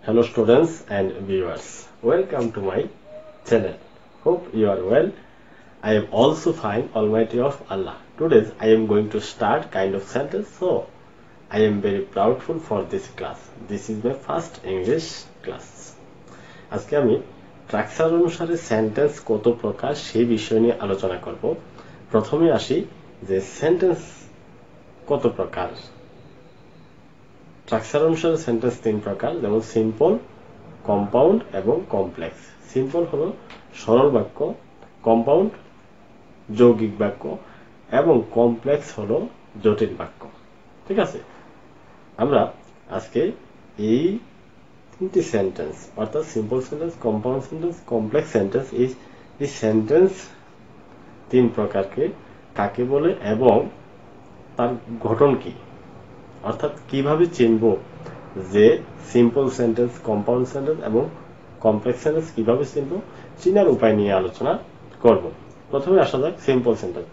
Hello students and viewers, welcome to my channel. Hope you are well. I am also fine, Almighty of Allah. Today I am going to start kind of sentence, so I am very proudful for this class. This is my first English class. আজকে আমি structure অনুসারে sentence কত প্রকার সেই বিষয় নিয়ে আলোচনা করব। প্রথমে আসি যে সেন্টেন্স কত প্রকার। স্ট্রাকচার অনুসারে সেন্টেন্স তিন প্রকার, যেমন সিম্পল, কম্পাউন্ড এবং কমপ্লেক্স। সিম্পল হলো সরল বাক্য, কম্পাউন্ড যৌগিক বাক্য এবং কমপ্লেক্স হলো জটিল বাক্য। ঠিক আছে, আমরা আজকে এই তিনটি সেন্টেন্স অর্থাৎ simple sentence, compound sentence, complex sentence, এই সেন্টেন্স তিন প্রকারকে কাকে বলে এবং তার গঠন কি, অর্থাৎ কিভাবে চিনব যে সিম্পল সেন্টেন্স, কম্পাউন্ড সেন্টেন্স এবং কমপ্লেক্স সেন্টেন্স কিভাবে চিনব, চিনার উপায় নিয়ে আলোচনা করব। প্রথমে আসা যাক সিম্পল সেন্টেন্স।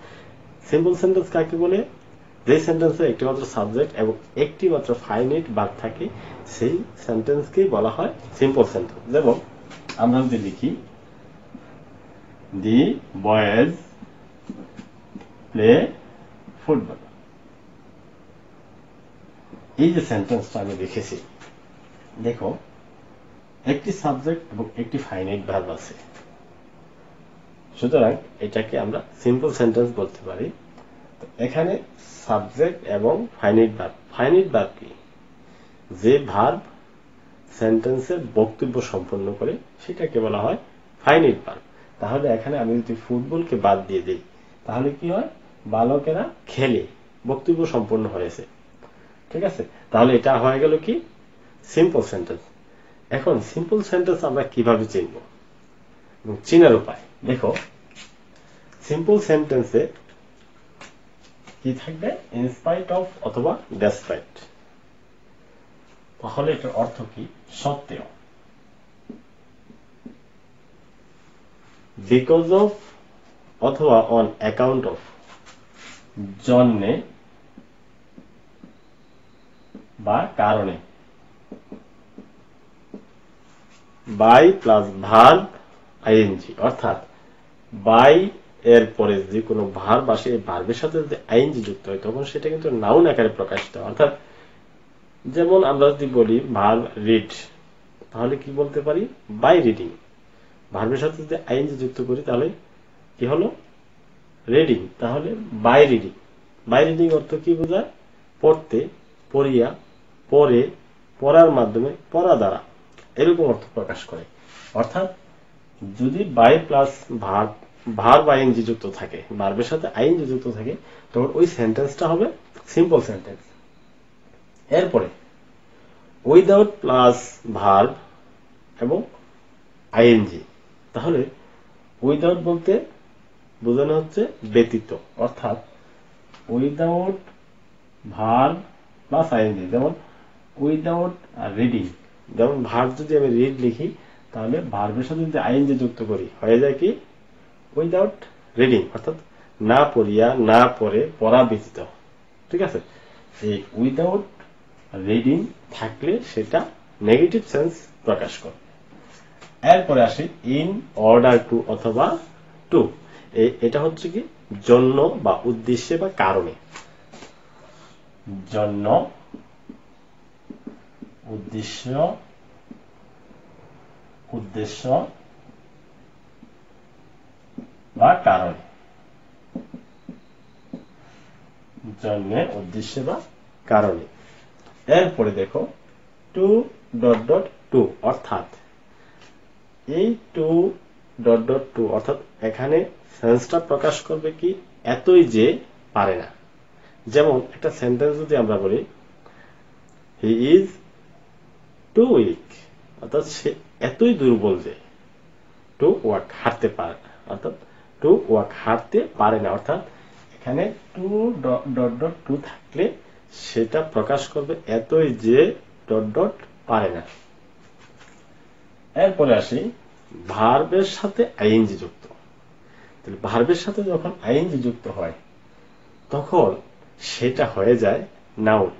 সিম্পল সেন্টেন্স কাকে বলে? যে সেন্টেন্সে একটি মাত্র সাবজেক্ট এবং একটি মাত্র ফাইনাইট ভার্ব থাকে সেই সেন্টেন্সকেই বলা হয় সিম্পল সেন্টেন্স। যেমন আমরা যদি লিখি দি বয়েজ প্লে ফুটবল, এই যে সেন্টেন্সটা আমি লিখেছি, দেখো একটি সাবজেক্ট এবং একটি ফাইনাইট ভার্ব আছে, সুতরাং এটাকে আমরা সিম্পল সেন্টেন্স বলতে পারি। এখানে সাবজেক্ট এবং ফাইনাইট ভার্ব। ফাইনাইট ভার্ব কি? যে ভার্ব সেন্টেন্সের বক্তব্য সম্পন্ন করে সেটাকে বলা হয় ফাইনাইট ভার্ব। তাহলে এখানে আমি যদি ফুটবলকে বাদ দিয়ে দিই তাহলে কি হয়? বালকেরা খেলে, বক্তব্য সম্পন্ন হয়েছে। ঠিক আছে, তাহলে এটা হয়ে গেল কি? Simple sentence. এখন সিম্পল সেন্টেন্স আমরা কিভাবে চিনব এবং চিনার উপায় দেখো। সিম্পল সেন্টেন্সে কি থাকবে? ইনস্পাইট অফ অথবা ডেসপাইট। তাহলে এটার অর্থ কি? সত্ত্বেও, বিকজ অফ অথবা অন অ্যাকাউন্ট অফ, জন্যে বা কারণে। বাই প্লাস ভার্ব আইএনজি, অর্থাৎ বাই এর পরে যে কোনো ভার্ব আসে, এই ভার্বের সাথে যদি আইএনজি যুক্ত হয় তখন সেটা কিন্তু নাউন আকারে প্রকাশিত হয়। অর্থাৎ যেমন আমরা যদি বলি ভার্ব রিড, তাহলে কি বলতে পারি? By reading. ভার্বের সাথে যদি আইএনজি যুক্ত করি তাহলে কি হলো? রিডিং। তাহলে বাই রিডিং। বাই রিডিং অর্থ কি বোঝায়? পড়তে, পড়িয়া, পড়ে, পড়ার মাধ্যমে, পড়া দ্বারা, এরকম অর্থ প্রকাশ করে। অর্থাৎ যদি বাই প্লাস ভার্ব আইএনজি যুক্ত থাকে, ভার্বের সাথে আইএনজি যুক্ত থাকে, তখন ওই সেন্টেন্সটা হবে সিম্পল সেন্টেন্স। এরপরে উইদাউট প্লাস ভার্ব এবং আইএনজি, তাহলে উইদাউট বলতে বোঝানো হচ্ছে ব্যতীত, অর্থাৎ উইদাউট ভার্ব প্লাস আইএনজি। যেমন উইদাউট রিডিং, যেমন ভার্ব যদি আমি রিড লিখি তাহলে ভার্বের সাথে যদি আইএনজি যুক্ত করি হয়ে যায় কি? উইদাউট রিডিং, অর্থাৎ না পড়িয়া, না পড়ে, পড়া ব্যতীত। ঠিক আছে, এই উইদাউট রিডিং থাকলে সেটা নেগেটিভ সেন্স প্রকাশ করে। এরপরে আসি ইন অর্ডার টু অথবা টু। এটা হচ্ছে কি? জন্য বা উদ্দেশ্যে বা কারণে। জন্য, উদ্দেশ্য, উদ্দেশ্য বা কারণে। জন্য, উদ্দেশ্যে বা কারণে। এরপরে দেখো টু ডট ডট টু, অর্থাৎ এই টু ডট ডট টু অর্থাৎ এখানে সেন্সটা প্রকাশ করবে কি? এতই যে পারে না। যেমন একটা সেন্টেন্স যদি আমরা বলি হি ইজ টু উইক, অর্থাৎ সে এতই দুর্বল যে টু ওয়াক, হাঁটতে পারে না, অর্থাৎ টু ওয়াক, হাঁটতে পারে না। অর্থাৎ এখানে টু ডট ডট টু থাকলে সেটা প্রকাশ করবে এতই যে ডট ডট পারে না। এরপরে আসি ভার্বের সাথে আইএনজি যুক্ত। তাহলে ভার্বের সাথে যখন আইএনজি যুক্ত হয় তখন সেটা হয়ে যায় নাউন।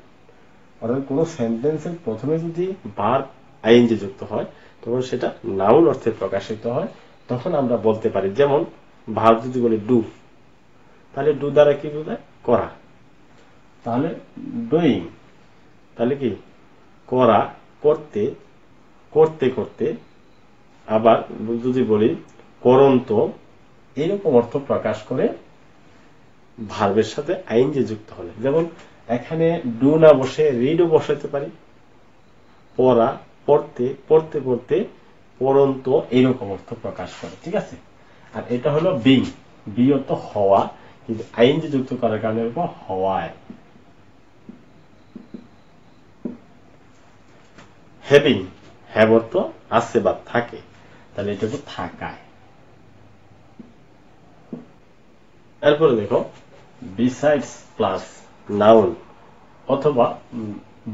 অর্থাৎ কোন সেন্টেন্সের প্রথমে যদি ভার্ব আইএনজি যুক্ত হয় তখন সেটা নাউন অর্থে প্রকাশিত হয়। তখন আমরা বলতে পারি, যেমন ভার্ব যদি বলি ডু, তাহলে ডু দ্বারা কি বোঝায়? করা। তাহলে ডুইং, তাহলে কি? করা, করতে, করতে করতে। আবার যদি বলি করন্ত, এরকম অর্থ প্রকাশ করে ভার্বের সাথে আইএনজি যুক্ত হলে। যেমন এখানে ডু না বসে রিডও বসাতে পারি। পড়া, পড়তে, পড়তে পড়তে, পড়ন্ত, এইরকম অর্থ প্রকাশ করে। ঠিক আছে? আর এটা হলো বিং, বি অর্থ হওয়া, কিন্তু আইএনজি যুক্ত করার কারণে হওয়ায়। হ্যাভিং, হ্যাভ অর্থ আছে বা থাকে, তাহলে এটা তো থাকায়। এরপরে দেখো বিসাইডস প্লাস নাউন অথবা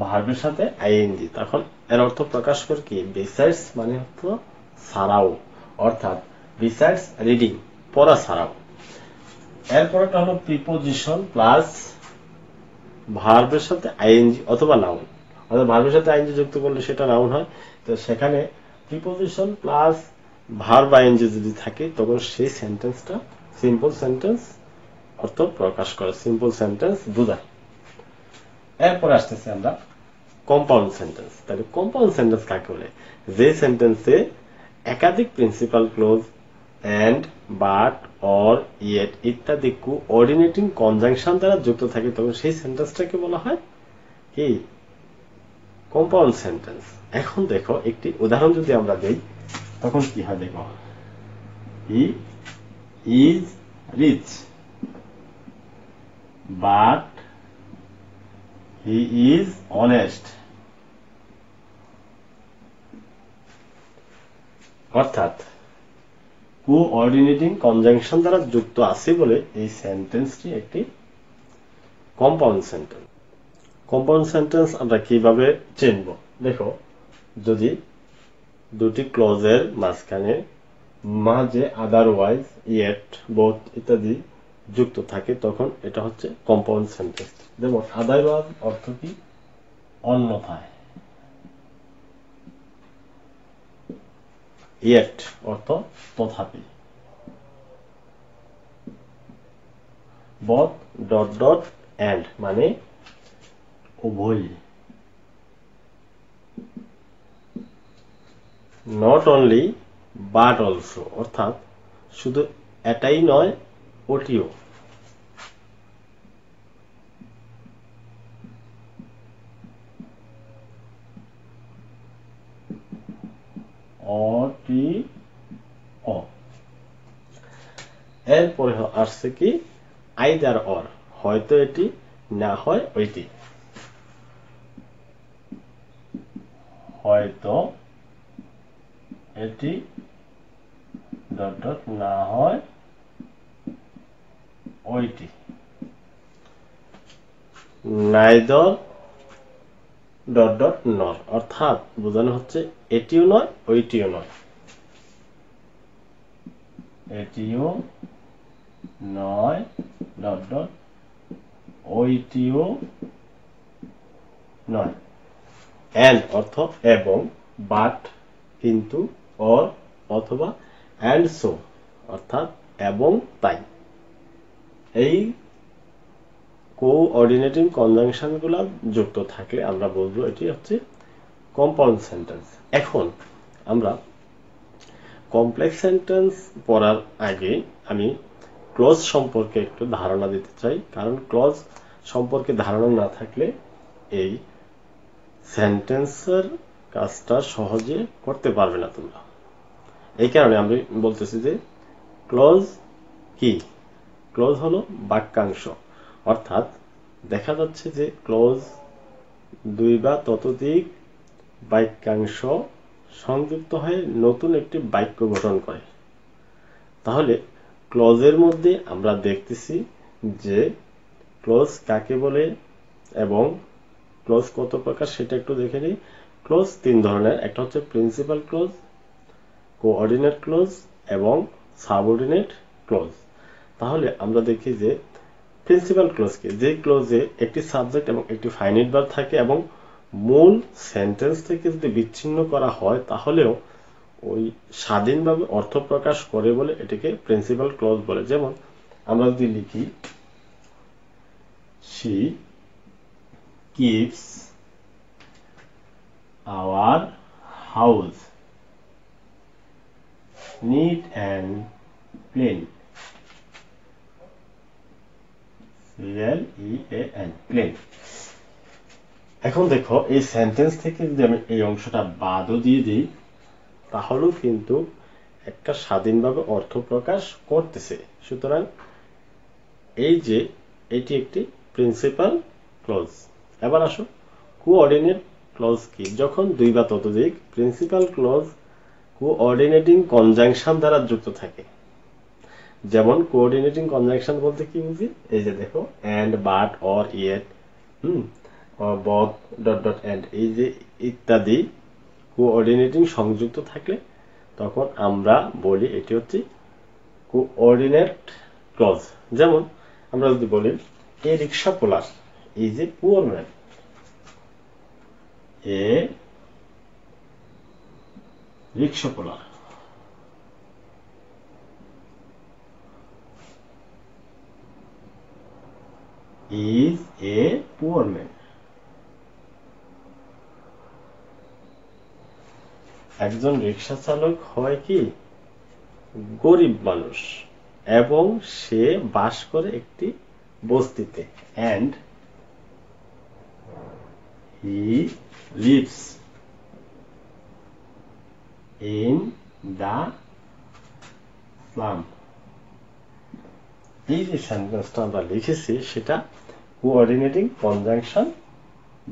ভার্বের সাথে আইএনজি, তখন এর অর্থ প্রকাশ করে কি? বিসাইডস মানে হচ্ছে ছাড়াও, অর্থাৎ বিসাইডস রিডিং, পড়া ছাড়াও। এরপরটা হলো প্রিপোজিশন প্লাস ভার্বের সাথে আইএনজি অথবা নাউন। অর্থাৎ ভার্বের সাথে আইএনজি যুক্ত করলে সেটা নাউন হয়। তো সেখানে প্রিপোজিশন প্লাস ভার্ব আইএনজি যদি থাকে তখন সেই সেন্টেন্সটা সিম্পল সেন্টেন্স অর্থ প্রকাশ করে, সিম্পল সেন্টেন্স বোঝায়। এরপরে আসতেছে আমরা কম্পাউন্ড সেন্টেন্স। তাহলে কম্পাউন্ড সেন্টেন্স কাকে বলে? যে সেন্টেন্সে একাধিক principal clause and, but, or, yet ইত্যাদি কোঅর্ডিনেটিং কনজাংশন দ্বারা যুক্ত থাকে তখন সেই সেন্টেন্সটাকে বলা হয় কি? Compound sentence. এখন দেখো একটি উদাহরণ যদি আমরা দেই তখন কি হয় দেখো। He is rich but he is honest. অর্থাৎ কোঅর্ডিনেটিং কনজাংশন দ্বারা যুক্ত আছে বলে এই সেন্টেন্সটি একটি কম্পাউন্ড সেন্টেন্স। কম্পাউন্ড সেন্টেন্স আমরা কিভাবে চিনব? দেখো, যদি দুটি ক্লজের মাঝে আদারওয়াইজ, ইয়েট, বোথ ইত্যাদি যুক্ত থাকে তখন এটা হচ্ছে কম্পাউন্ড সেন্টেন্স। যেমন আদারওয়াইজ অর্থ কি? অন্যথায়। ইয়েট অর্থ তথাপি। বোথ ডট ডট এন্ড মানে উভয়। নট অনলি বাট অলসো অর্থাৎ শুধু এটাই নয় ওটিও। এরপরে আসছে কি? আইদার অর, হয়তো এটি না হয় ওইটি। হয়তো এটি ডট ডট না হয় ওইটি। নাইদার ডট ডট নর অর্থাৎ বোঝানো হচ্ছে এটিও নয় ওইটিও নয়। এটিও নয় ডট ডট ওইটিও নয়। এন্ড অর্থ এবং, বাট কিন্তু, অর অথবা, এন্ড সো অর্থাৎ এবং তাই। এই কোঅর্ডিনেটিং কনজাংশন গুলা যুক্ত থাকলে আমরা বলবো এটি হচ্ছে কম্পাউন্ড সেন্টেন্স। এখন আমরা কমপ্লেক্স সেন্টেন্স পড়ার আগে আমি ক্লজ সম্পর্কে একটু ধারণা দিতে চাই, কারণ ক্লজ সম্পর্কে ধারণা না থাকলে এই সেন্টেন্সের কাজটা সহজে করতে পারবে না তোমরা। এই কারণে আমি বলতেছি যে ক্লজ কি? ক্লজ হলো বাক্যাংশ, অর্থাৎ দেখা যাচ্ছে যে ক্লজ দুই বা ততোধিক বাক্যাংশ সংযুক্ত হয়ে নতুন একটি বাক্য গঠন করে। তাহলে ক্লজের মধ্যে আমরা দেখতেছি যে ক্লজ কাকে বলে এবং ক্লজ কত প্রকার সেটা একটু দেখে নিই। ক্লজ তিন ধরনের, একটা হচ্ছে প্রিন্সিপাল ক্লজ, কোঅর্ডিনেট ক্লজ এবং সাবঅর্ডিনেট ক্লজ। তাহলে আমরা দেখি যে প্রিন্সিপাল ক্লজ কি? যে ক্লজে একটি সাবজেক্ট এবং একটি ফাইনাইট ভার্ব থাকে এবং মূল সেন্টেন্স থেকে যদি বিচ্ছিন্ন করা হয় তাহলেও ওই স্বাধীনভাবে অর্থ প্রকাশ করে বলে এটাকে প্রিন্সিপাল ক্লজ বলে। যেমন আমরা যদি লিখি she keeps our house neat and clean, clean, clean। এখন দেখো এই সেন্টেন্স থেকে যদি আমি এই অংশটা বাদও দিয়ে দিই তাহলেও কিন্তু একটা স্বাধীনভাবে অর্থ প্রকাশ করতেছে। সুতরাং এই যে এটি একটি প্রিন্সিপাল ক্লজ। এবার আসো কোঅর্ডিনেট ক্লজ কি? যখন দুই বা ততোধিক প্রিন্সিপাল ক্লজ কোঅর্ডিনেটিং কনজাংশন দ্বারা যুক্ত থাকে। যেমন কোঅর্ডিনেটিং কনজাংশন বলতে কি বুঝি? এই যে দেখো and, but, or, yet, both, dot dot and, এই যে ইত্যাদি কোঅর্ডিনেটিং সংযুক্ত থাকলে তখন আমরা বলি এটি হচ্ছে কোঅর্ডিনেট ক্লজ। যেমন আমরা যদি বলি a rickshaw puller is a poor man, a rickshaw puller is a poor man. একজন রিক্সা চালক হয় কি গরিব মানুষ এবং সে বাস করে একটি বস্তিতে, and he lives in the slum। এই যে সেন্টেন্সটা আমরা লিখেছি সেটা কোঅর্ডিনেটিং কনজাংশন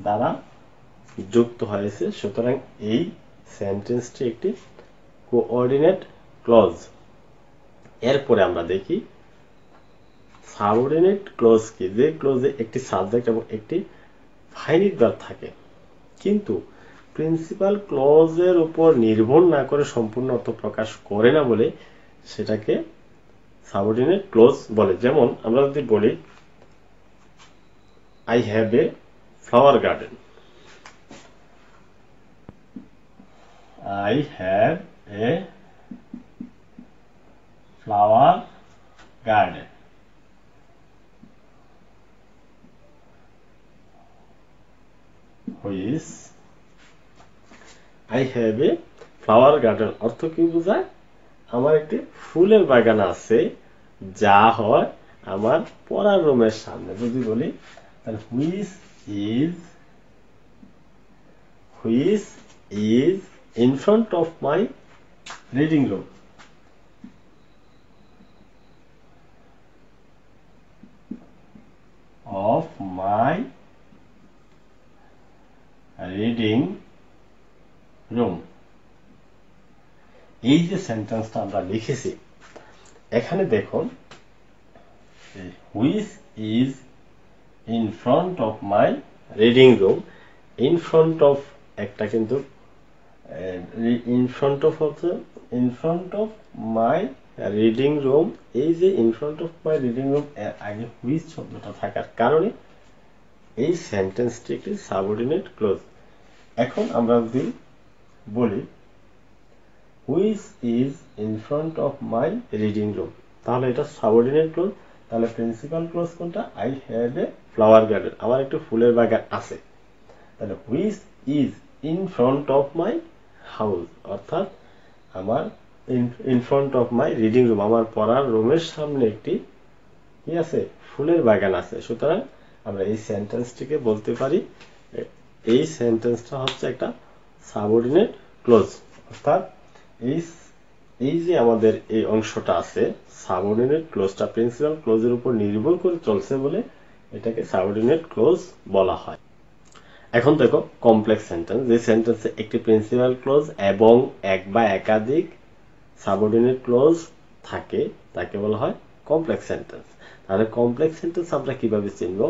দ্বারা যুক্ত হয়েছে। সুতরাং এই সেন্টেন্সটি একটি কোঅর্ডিনেট ক্লজ। এরপরে আমরা দেখি সাবঅর্ডিনেট ক্লজ কি? যে ক্লজে একটি সাবজেক্ট এবং একটি ফাইনিট ভার্ব থাকে কিন্তু প্রিন্সিপাল ক্লজের উপর নির্ভর না করে সম্পূর্ণ অর্থ প্রকাশ করে না বলে সেটাকে সাবঅর্ডিনেট ক্লজ বলে। যেমন আমরা যদি বলি I have a flower garden, I have a flower garden, which I have a flower garden অর্থ কি বোঝায়? আমার একটি ফুলের বাগান আছে যা হয় আমার পড়ার রুমের সামনে। যদি বলি তাহলে which is in front of my reading room, of my reading room। এই যে সেন্টেন্সটা আমরা লিখেছি এখানে দেখুন which is in front of my reading room, in front of একটা কিন্তু in front of হচ্ছে in front of my reading room। এই যে in front of my reading room এর আগে which শব্দটা থাকার কারণে এই সেন্টেন্সটি একটি সাবঅর্ডিনেট ক্লজ। এখন আমরা যদি বলি which is in front of my reading room তাহলে এটা সাবঅর্ডিনেট ক্লজ। তাহলে প্রিন্সিপাল ক্লজ কোনটা? I have a flower garden, আমার একটু ফুলের বাগান আছে। তাহলে which is in front of my house অর্থাৎ আমার in front of my reading room আমার পড়ার রুমের সামনে একটি কি আছে? ফুলের বাগান আছে। সুতরাং আমরা এই সেন্টেন্সটিকে বলতে পারি এই সেন্টেন্সটা হচ্ছে একটা সাবঅর্ডিনেট ক্লজ। অর্থাৎ এই যে আমাদের এই অংশটা আছে সাবঅর্ডিনেট ক্লজটা প্রিন্সিপাল ক্লজের উপর নির্ভর করে চলছে বলে এটাকে সাবঅর্ডিনেট ক্লজ বলা হয়। এখন দেখো কমপ্লেক্স সেন্টেন্স, যে সেন্টেন্সে একটি প্রিন্সিপাল ক্লজ এবং এক বা একাধিক সাবঅর্ডিনেট ক্লজ থাকে তাকে বলা হয় কমপ্লেক্স সেন্টেন্স। তাহলে কমপ্লেক্স সেন্টেন্স আমরা কিভাবে চিনব?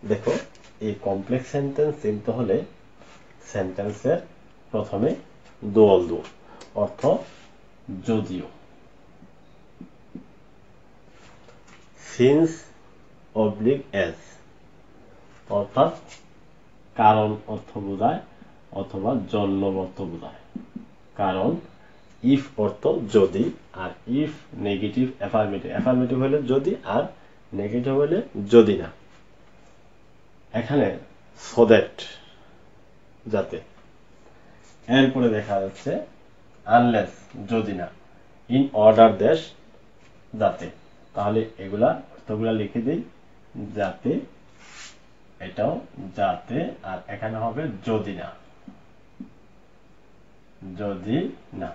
দেখো এই কমপ্লেক্স সেন্টেন্স চিনতে হলে সেন্টেন্সের প্রথমে দোয়াল দো অর্থ যদিও, সিন্স অবলিক এস অর্থাৎ কারণ অর্থ বোঝায় অথবা জন্য অর্থ বোঝায়। কারণ ইফ অর্থ যদি, আর ইফ নেগেটিভ অ্যাফার্মেটিভ। অ্যাফার্মেটিভ হলে যদি, আর নেগেটিভ হলে যদি না। এখানে সো দ্যাট যাতে। এরপরে দেখা যাচ্ছে আনলেস যদি না, ইন অর্ডার দেশ যাতে। তাহলে এগুলা অর্থগুলা লিখে দিই, যাতে, এটাও যাতে, আর এখানে হবে যদি না, যদি না।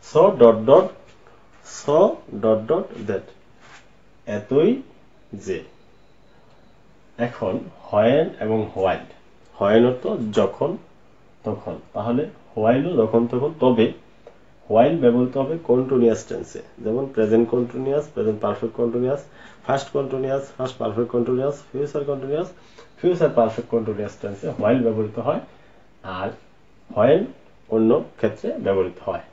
So dot dot, so dot dot that, এতই যে। এখন হোয়েন এবং হোয়াইল। হোয়েন অর্থ যখন তখন, তাহলে হোয়াইলও যখন তখন, তবে হোয়াইল ব্যবহৃত হবে কন্টিনিউয়াস টেন্সে, যেমন present continuous, present perfect continuous, past continuous, past perfect continuous, future continuous, future perfect continuous টেন্সে হোয়াইল ব্যবহৃত হয়, আর হোয়েন অন্য ক্ষেত্রে ব্যবহৃত হয়।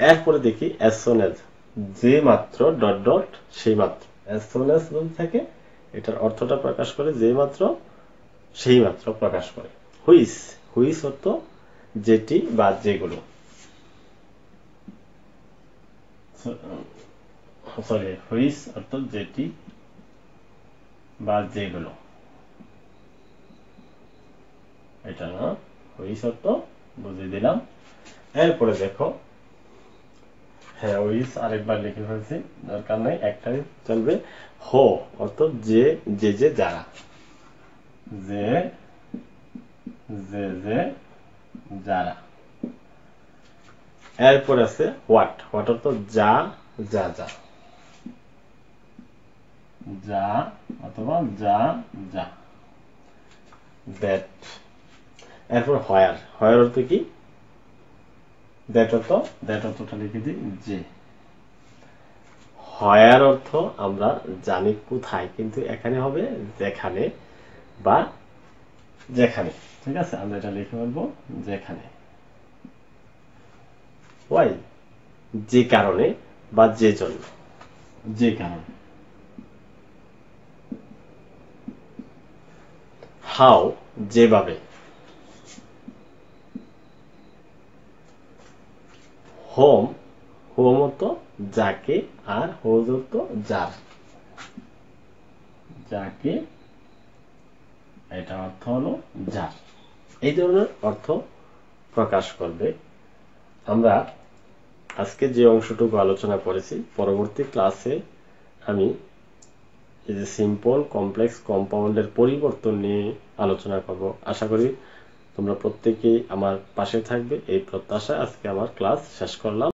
এরপরে দেখি অ্যাজ সুন অ্যাজ, যে মাত্র ডট ডট সেই মাত্র। অ্যাজ সুন অ্যাজ থেকে এটার অর্থটা প্রকাশ করে যে মাত্র সেই মাত্র প্রকাশ করে। হুইচ, হুইচ অর্থ যেটি বা যেগুলো, সরি হুইচ অর্থ যেটি বা যেগুলো, এটা না, হুইচ অর্থ বুঝিয়ে দিলাম। এরপরে দেখো, হ্যাঁ হুইচ আরেকবার লিখে ফেলছি, দরকার নাই, একটাই চলবে। হো অর্থ যে, যে যে যারা, যে যে যে যারা। এরপর আছে হোয়াট, হোয়াট অর্থ যা যা যা, যা অথবা যা যা। দ্যাট। এরপর হোয়ার, হোয়ার অর্থ কি, দ্যাট অর্থ, দ্যাট অর্থটা লিখে দিই যে। হোয়ার অর্থ আমরা জানি কোথায়, কিন্তু এখানে হবে যেখানে বা যেখানে, ঠিক আছে, আমরা এটা লিখে বলবো যেখানে। ওয়াই, যে কারণে বা যে জন্য, যে কারণে। হাউ, যেভাবে। হোম, হোম অর্থ যাকে, আর হোজ অর্থ যার, যাকে, এটা অর্থ হলো যার। এই ধরনের অর্থ প্রকাশ করবে। আমরা আজকে যে অংশটুকু আলোচনা করেছি, পরবর্তী ক্লাসে আমি এই যে সিম্পল, কমপ্লেক্স, কম্পাউন্ডের পরিবর্তন নিয়ে আলোচনা করব। আশা করি তোমরা প্রত্যেকেই আমার পাশে থাকবে, এই প্রত্যাশায় আজকে আমার ক্লাস শেষ করলাম।